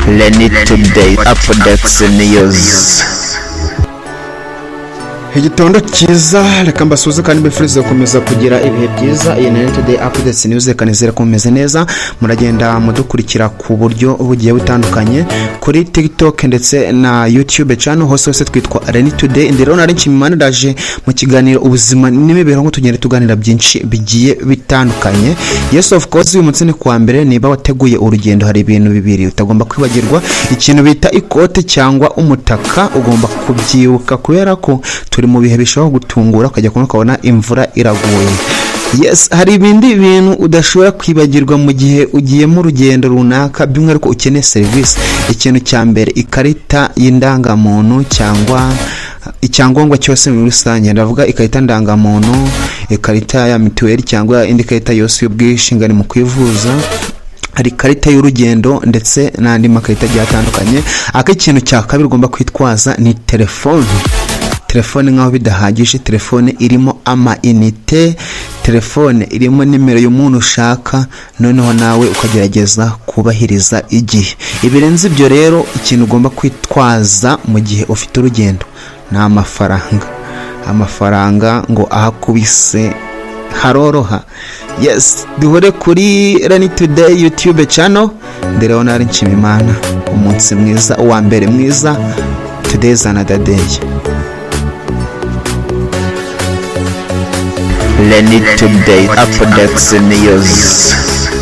Lenny Today Updates News. Igitondo cyiza, reka mbasuze kandi mbifurize gukomeza kugira ibihe byiza. Iyi Lenny Today Updates News kanizera ko mumeze neza, muragenda mudukurikira ku buryo bugiye butandukanye kuri TikTok ndetse na YouTube channel, hose twitwa Lenny Today. Ndero nari nshimimana daje mu kiganiro ubuzima n'imibereho ngo tugende tuganira byinshi bigiye bitandukanye. Yes of course, uyu munsi ni kwa mbere. Niba wateguye urugendo, hari ibintu bibiri utagomba kwibagirwa. Ikintu bita ikote cyangwa umutaka ugomba kubyibuka, kubera ko turi mu bihe bishobora gutungura ukajya kubona imvura iraguye. Yes, hari ibindi bintu udashobora kwibagirwa mu gihe ugiye mu rugendo runaka, by'umwihariko ukeneye service. Ikintu cya mbere, ikarita y'indangamuntu cyangwa icyangombwa cyose muri rusange. Ndavuga ikarita ndangamuntu, ikarita ya mituweli cyangwa indi karita yose y'ubwishingane mu kwivuza, hari karita y'urugendo ndetse n'andi makarita agiye atandukanye. Ikintu cya kabiri ugomba kwitwaza ni telefone. Telefone nkaho bidahagije, telefone irimo ama-inite, telefone irimo nimero y'umuntu ushaka, noneho nawe ukagerageza kubahiriza igihe. Ibirenze ibyo rero, ikintu ugomba kwitwaza mu gihe ufite urugendo ni amafaranga ngo ahakubise haroroha. Yes, duhure kuri Lenny Today YouTube channel. Ndero nari nshimimana, umunsi mwiza, uwa mbere mwiza. Today is another day. Lenny Today Updates News.